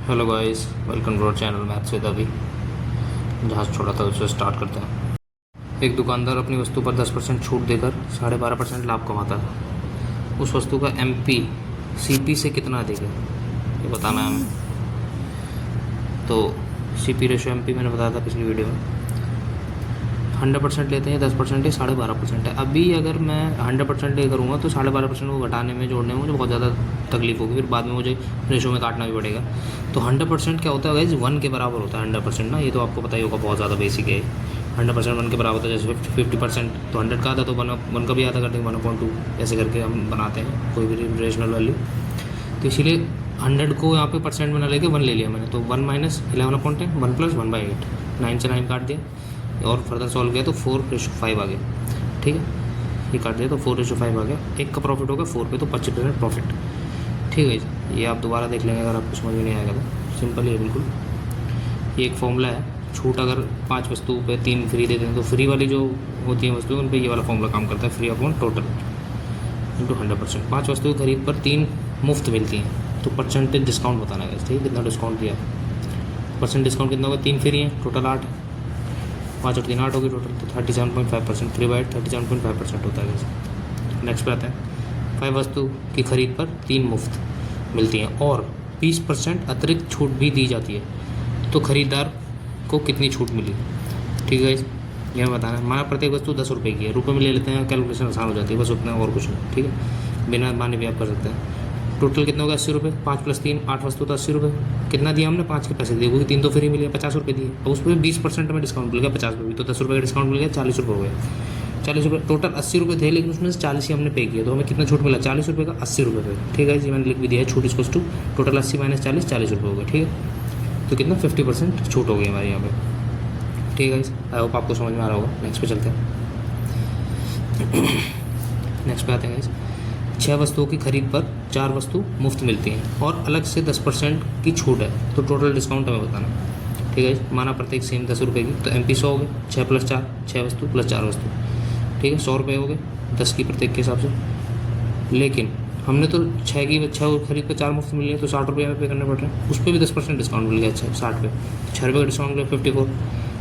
Hello guys, welcome to our channel maths with Abhi. जहाँ से छोड़ा था उससे स्टार्ट करते हैं। एक दुकानदार अपनी वस्तु पर 10% छूट देकर 12.5% लाभ कमाता है। उस वस्तु का एमपी सीपी से कितना अधिक है, ये बताना है हमें। तो सीपी रेशो एमपी मैंने बताया था पिछली वीडियो में। 100% लेते हैं, 10% है, 12.5% है। अभी अगर मैं 100% ले करूँगा तो 12.5% को घटाने में जोड़ने में मुझे बहुत ज़्यादा तकलीफ होगी, फिर बाद में मुझे रेशो में काटना भी पड़ेगा। तो 100% क्या होता है गाइस, 1 के बराबर होता है 100% ना। ये तो आपको पता ही होगा, बहुत ज़्यादा बेसिक है। 100% 1 के बराबर होता है। जैसे 50% तो 100 का आता, तो 1 का भी आता कर देंगे 1/2, ऐसे करके हम बनाते हैं कोई भी रेशनल वैल्यू। तो इसीलिए 100 को यहाँ पे परसेंट में ना लेके 1 ले लिया मैंने। तो 1 - 11/10, 1 + 1/8, 9 से 9 काट दिया और फर्दर सॉल्व किया तो 4:5 आ गया। ठीक है, ये काट दिया तो 4:5 आ गया। एक का प्रॉफिट होगा 4 पे, तो 25% प्रॉफिट। ठीक है, ये आप दोबारा देख लेंगे अगर आपको समझ में नहीं आएगा तो। सिंपल है बिल्कुल। ये एक फॉर्मूला है। छूट अगर 5 वस्तु पे 3 फ्री देते हैं तो फ्री वाली जो होती है वस्तु उन पर ये वाला फॉर्मूला काम करता है। Free upon total into 100%। 5 वस्तु की खरीद पर 3 मुफ्त मिलती हैं, तो परसेंटेज डिस्काउंट बताना है। ठीक है, कितना डिस्काउंट दिया, परसेंट डिस्काउंट कितना होगा, 3 फ्री हैं, टोटल 8 है। 5 और 3 8 होगी टोटल, तो 37.5%। फ्री बाइट 37.5% होता है। नेक्स्ट पे आते हैं। 5 वस्तु की खरीद पर 3 मुफ्त मिलती हैं और 20% अतिरिक्त छूट भी दी जाती है, तो खरीदार को कितनी छूट मिली। ठीक है, यह बताना है। माना प्रत्येक वस्तु 10 रुपये की है, रुपये में ले लेते हैं, कैलकुलेशन आसान हो जाती है, बस उतना और कुछ नहीं। ठीक है, बिना माने भी आप कर सकते हैं। टोटल कितना होगा, 80 रुपये। 5 + 3 8 वस्तु तो 80 रुपये। कितना दिया हमने, 5 के पैसे दिए, क्योंकि 3 तो फ्री मिले, 50 रुपये दिए। अब उस पर 20% में डिस्काउंट मिल गया, 50 रुपये भी, तो 10 रुपये का डिस्काउंट मिल गया, 40 रुपये हो गया। 40 रुपये, टोटल 80 रुपये थे, लेकिन उसमें से 40 ही हमने पे किया, तो हमें कितना छूट मिला, 40 रुपये का 80 रुपये पे। ठीक है जी, मैंने लिख भी दिया है, छूट इसको टू टोटल 80 - 40 40 रुपये हो गए। ठीक है, तो कितना 50% छूट हो गई हमारे यहाँ पे। ठीक है, आई होप आपको समझ में आ रहा होगा। नेक्स्ट पे चलते हैं। नेक्स्ट पे आते हैं। 6 वस्तुओं की खरीद पर 4 वस्तु मुफ्त मिलती हैं और अलग से 10% की छूट है, तो टोटल डिस्काउंट हमें बताना। ठीक है, माना प्रत्येक सेम 10 रुपये की, तो MP 100 हो गए। 6 + 4 6 वस्तु + 4 वस्तु। ठीक है, 100 रुपये हो गए 10 की प्रत्येक के हिसाब से। लेकिन हमने तो 6 खरीद पर 4 मुफ्त मिल गए, तो 60 रुपये हमें पे करने पड़ रहे हैं। उस पर भी 10% डिस्काउंट मिल गया, 60 पे, 6 रुपये का डिस्काउंट मिल गया, 54।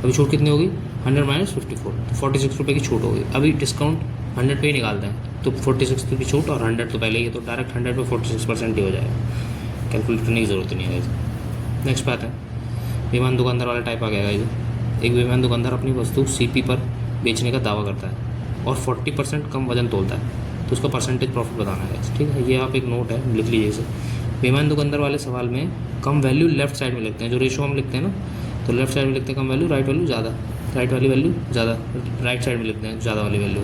अभी छूट कितनी होगी, 100 - 54, तो 46 रुपये की छूट होगी। अभी डिस्काउंट 100 पे ही निकालते हैं, तो 46 की छूट और 100 तो पहले ही है, तो डायरेक्ट 100 पे 46% ही हो जाएगा। कैलकुलेट करने की ज़रूरत नहीं है। नेक्स्ट पे आते हैं। बेईमान दुकानदार वाला टाइप आ गया है। एक बेईमान दुकानदार अपनी वस्तु CP पर बेचने का दावा करता है और 40% कम वजन तोलता है, तो उसका परसेंटेज प्रॉफिट बताना है। ठीक है, ये आप एक नोट है, लिख लीजिए इसे। बेईमान दुकानदार वाले सवाल में कम वैल्यू लेफ्ट साइड में लिखते हैं, जो रेशो हम लिखते हैं ना, तो लेफ्ट साइड में लिखते हैं कम वैल्यू, राइट वैल्यू ज़्यादा, राइट वाली वैल्यू ज़्यादा, राइट साइड में लिखते हैं ज़्यादा वाली वैल्यू।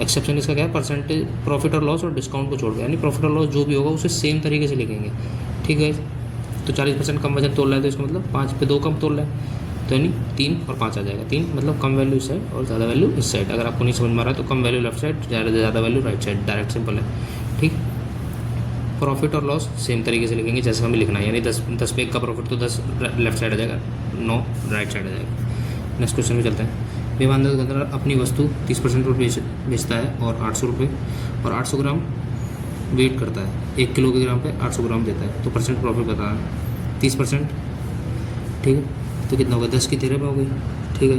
एक्सेप्शन इसका क्या है, परसेंटेज प्रॉफिट और लॉस और डिस्काउंट को छोड़ के, यानी प्रॉफिट और लॉस जो भी होगा उसे सेम तरीके से लिखेंगे। ठीक है, तो 40% कम वजन तोल रहा है, तो इसका मतलब 5 पे 2 कम तोल रहा है, तो यानी 3 और 5 आ जाएगा। 3 मतलब कम वैल्यू इस साइड और ज़्यादा वैल्यू इस साइड। अगर आपको नहीं समझ में आ रहा है तो कम वैल्यू लेफ्ट साइड, ज़्यादा value right side, direct simple है। ठीक, प्रॉफिट और लॉस सेम तरीके से लिखेंगे जैसे हमें लिखना है, यानी 10 पे 1 का प्रॉफिट, तो 10 लेफ्ट साइड आ जाएगा, 9 राइट साइड आ जाएगा। नेक्स्ट क्वेश्चन में चलते हैं। बेईमान दुकानदार अपनी वस्तु 30% पर बेचता है और 800 रुपये और 800 ग्राम वेट करता है, 1 किलोग्राम पे 800 ग्राम देता है, तो परसेंट प्रॉफिट बताना 30%। ठीक है, तो कितना होगा, 10 की 13 में हो गई। ठीक है,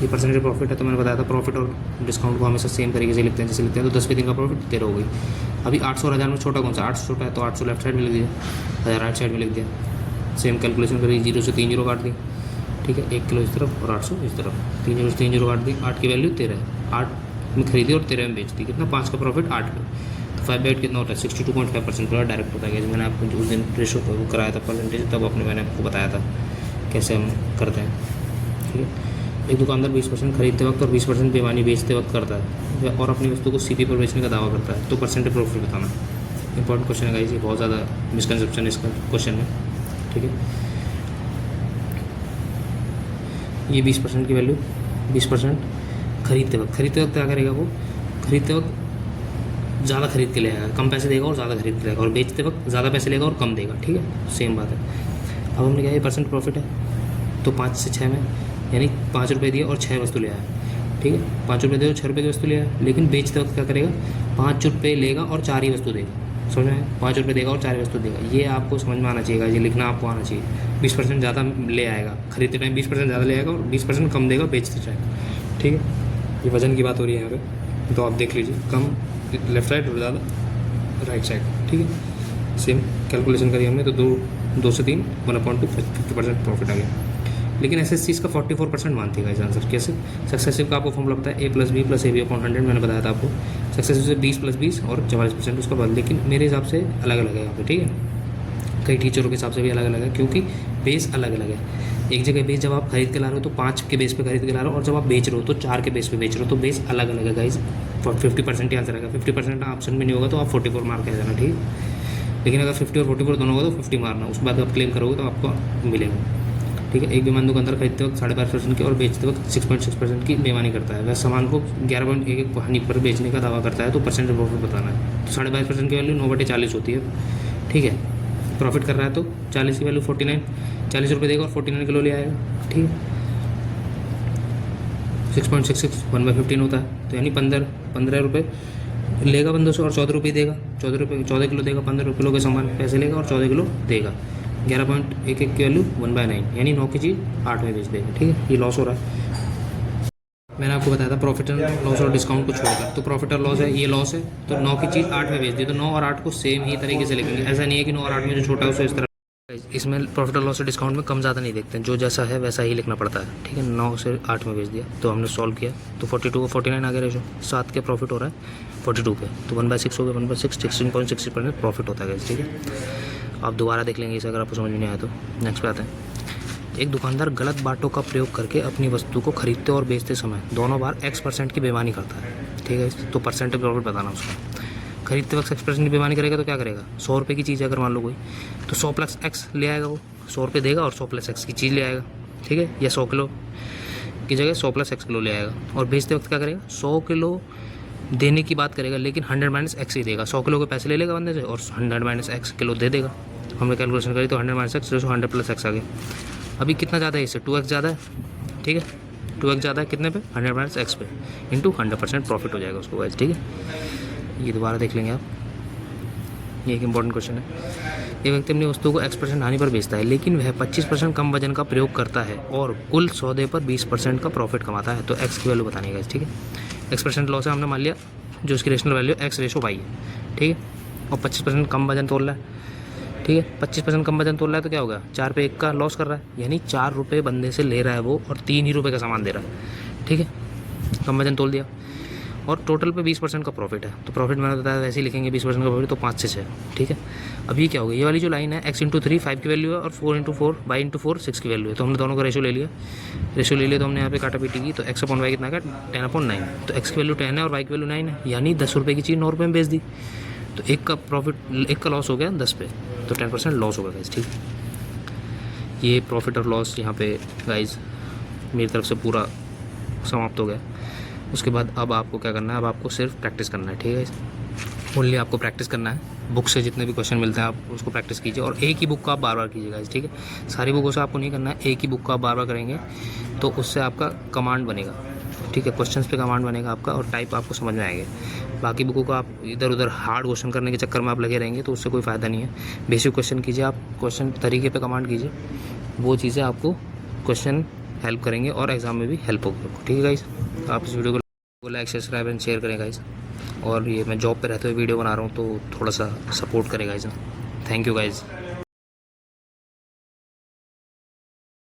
ये परसेंटेज प्रॉफिट है, तो मैंने बताया था प्रॉफिट और डिस्काउंट को हमेशा सेम तरीके से लिखते हैं जैसे लिखते हैं, तो 10 पे 3 का प्रॉफिट 13 हो गई। अभी 800 और 1000 में छोटा कौन सा, 800 छोटा है, तो 800 लेफ्ट साइड में लिख दिया, 1000 राइट साइड में लिख दिया। सेम कैलकुलेशन करिए, 0 से 3 जीरो काट दी। ठीक है, 1 किलो इस तरफ और 800 इस तरफ, 3 जीरो से 3 जीरो काट दी। 8 की वैल्यू 13 है, 8 में खरीदी और 13 में बेच दी, कितना, 5 का प्रॉफिट 8 पे, तो 5/8 कितना होता है, 62.5% पूरा डायरेक्ट होता है। मैंने आपको उस दिन रेशो कराया था परसेंटेज, तब मैंने आपको बताया था कैसे हम करते हैं। ठीक है, एक दुकानदार 20% खरीदते वक्त और 20% बेईमानी बेचते वक्त करता है और अपनी वस्तु को CP पर बेचने का दावा करता है, तो परसेंटेज प्रॉफिट बताना। इंपॉर्टेंट क्वेश्चन है गाइस, ये बहुत ज़्यादा मिसकंसेप्शन है इसका क्वेश्चन में। ठीक है, ये 20% की वैल्यू, 20% खरीदते वक्त क्या करेगा वो, खरीदते वक्त ज़्यादा खरीद के ले आएगा, कम पैसे देगा और ज़्यादा खरीद के लेगा, और बेचते वक्त ज़्यादा पैसे लेगा और कम देगा। ठीक है, सेम बात है। अब हमने क्या, ये परसेंट प्रॉफिट है, तो 5 से 6 में, यानी 5 रुपये दिए और 6 वस्तु ले आया। ठीक है, 5 रुपये दिए और 6 रुपये की वस्तु ले आया, लेकिन बेचते वक्त क्या करेगा, 5 रुपये लेगा और 4 ही वस्तु देगा। समझ में, 5 रुपये देगा और 4 वस्तु देगा। ये आपको समझ में आना चाहिए, ये लिखना आपको आना चाहिए। 20% ज़्यादा ले आएगा, खरीदते टाइम 20% ज़्यादा ले आएगा और 20% कम देगा बेचते टाइम। ठीक है, ये वजन की बात हो रही है यहाँ पे, तो आप देख लीजिए, कम लेफ्ट साइड और ज़्यादा राइट साइड। ठीक है, सेम कैलकुलेशन करी हमने, तो 2 से 3 1/2 50% प्रॉफिट आ गया। लेकिन एसएससी इसका 44% मानती है इस आंसर। कैसे? सक्सेसिव का आपको फॉर्मूला पता है, A + B + AB/100, मैंने बताया था आपको। सक्सेसिव से 20 + 20 और 44% उसका बाद, लेकिन मेरे हिसाब से अलग अलग है यहाँ पे। ठीक है, कई टीचरों के हिसाब से भी अलग अलग है, क्योंकि बेस अलग अलग है। एक जगह बेस जब आप खरीद के ला रहे हो तो 5 के बेस पे खरीद के ला रहे हो, और जब आप बेच रहे हो तो 4 के बेस पे बेच रहे हो, तो बेस अलग अलग है गाइज। 50% ही आंसर रहेगा। 50% ऑप्शन में नहीं होगा तो आप 44 मार्क कर जाना। ठीक है, लेकिन अगर 50 और 44 दोनों होगा तो 50 मारना, उसके बाद आप क्लेम करोगे तो आपको मिलेगा। ठीक है, एक बेईमान दुकानदार खरीदते वक्त 5.5% की और बेचते वक्त 6.6% की बेईमानी करता है। वह सामान को 11.11 हानि पर बेचने का दावा करता है, तो परसेंट प्रॉफिट बताना है। तो 22.5% की वैल्यू 9/40 होती है। ठीक है, प्रॉफिट कर रहा है तो 40 की वैल्यू 49, 40 रुपये देगा और 49 किलो ले आएगा। ठीक है, 6.66 1/15 होता है, तो यानी 15 रुपये लेगा बंदों से और 14 रुपये देगा। 14 किलो देगा, 15 किलो के सामान पैसे लेगा और 14 किलो देगा। 11.11 की वैल्यू 1/9, यानी 9 की चीज़ 8 में बेच देगा। ठीक है, ये लॉस हो रहा है। मैंने आपको बताया था प्रॉफिट एंड लॉस और डिस्काउंट को छोड़कर, तो प्रॉफिट और लॉस है, ये लॉस है, तो 9 की चीज़ 8 में बेच दी, तो 9 और 8 को सेम ही तरीके से लिखेंगे। ऐसा नहीं है कि 9 और 8 में जो छोटा है उसे इस तरह, इसमें प्रॉफिट और लॉस और डिस्काउंट में कम ज़्यादा नहीं देखते हैं, जो जैसा है वैसा ही लिखना पड़ता है। ठीक है, 9 से 8 में बेच दिया, तो हमने सॉल्व किया, तो 42 को 49 आ गया रेशो, 7 के प्रॉफिट हो रहा है 42 पे, तो 1/6 हो गया, 1/6 16.60% प्रॉफिट होता है। ठीक है, आप दोबारा देख लेंगे इसे अगर आपको समझ में नहीं आया तो। नेक्स्ट पे आते हैं। एक दुकानदार गलत बातों का प्रयोग करके अपनी वस्तु को खरीदते और बेचते समय दोनों बार X% की बेईमानी करता है। ठीक है, तो परसेंटेज प्रॉफिट बताना उसका। खरीदते वक्त X% की बेईमानी करेगा तो क्या करेगा? 100 रुपये की चीज़ अगर मान लो कोई, तो 100 + X ले आएगा, वो 100 रुपये देगा और 100 + X की चीज़ ले आएगा। ठीक है, या 100 किलो की जगह 100 + X किलो ले आएगा, और बेचते वक्त क्या करेगा? 100 किलो देने की बात करेगा, लेकिन 100 - X ही देगा। 100 किलो के पैसे ले लेगा बंदे से और 100 - X किलो दे देगा। हमने कैलकुलेशन करी तो 100 - X 100 + X आ गया। अभी कितना ज़्यादा है इससे? 2x ज़्यादा है। ठीक है, 2x ज़्यादा है कितने पे? 100 - X पे, इंटू 100% प्रॉफिट हो जाएगा उसको गाइस। ठीक है, ये दोबारा देख लेंगे आप, ये एक इंपॉर्टेंट क्वेश्चन है। एक व्यक्ति अपनी वस्तु को X% हानि पर बेचता है, लेकिन वह 25% कम वजन का प्रयोग करता है और कुल सौदे पर 20% का प्रॉफिट कमाता है, तो X की वैल्यू बतानी है गाइस। ठीक है, X% लॉस है, हमने मान लिया जो उसकी रेशनल वैल्यू X/Y है। ठीक है, और 25% कम वजन तोल रहा है। ठीक है, 25% कम वजन तोल रहा है तो क्या होगा? 4 पे 1 का लॉस कर रहा है, यानी 4 रुपये बंदे से ले रहा है वो और 3 ही रुपये का सामान दे रहा है। ठीक है, कम वजन तोल दिया और टोटल पे 20% का प्रॉफिट है, तो प्रॉफिट मैंने बताया वैसे ही लिखेंगे, 20% का प्रॉफिट, तो 5 से 6। ठीक है, अब ये क्या होगा? ये वाली जो लाइन है X/3 5 की वैल्यू है और 4/4 Y/4 6 की वैल्यू है, तो हमने दोनों का रेशो ले लिया। तो हमने यहाँ पे काटा पीटी की, तो X/Y कितना का? 10/9, तो X की वैल्यू 10 है और Y की वैल्यू 9 है, यानी 10 रुपये की चीज़ 9 रुपये में बेच दी, तो एक का प्रॉफिट, एक का लॉस हो गया 10 पे, तो 10% लॉस होगा गाइज। ठीक है, ये प्रॉफिट और लॉस यहाँ पे गाइज मेरी तरफ से पूरा समाप्त हो गया। उसके बाद अब आपको क्या करना है? अब आपको सिर्फ प्रैक्टिस करना है। ठीक है, ओनली आपको प्रैक्टिस करना है। बुक से जितने भी क्वेश्चन मिलते हैं आप उसको प्रैक्टिस कीजिए, और एक ही बुक को आप बार बार कीजिएगा। ठीक है, सारी बुकों से आपको नहीं करना है, एक ही बुक को आप बार बार करेंगे तो उससे आपका कमांड बनेगा। ठीक है, क्वेश्चंस पे कमांड बनेगा आपका, और टाइप आपको समझ में आएंगे। बाकी बुकों को आप इधर उधर हार्ड क्वेश्चन करने के चक्कर में आप लगे रहेंगे तो उससे कोई फ़ायदा नहीं है। बेसिक क्वेश्चन कीजिए, आप क्वेश्चन तरीके पे कमांड कीजिए, वो चीज़ें आपको क्वेश्चन हेल्प करेंगे और एग्ज़ाम में भी हेल्प होगी आपको। ठीक है गाइस, आप इस वीडियो को लाइक सब्सक्राइब एंड शेयर करें गाइस, और ये मैं जॉब पे रहते हुए वीडियो बना रहा हूँ तो थोड़ा सा सपोर्ट करें गाइस। Thank you guys.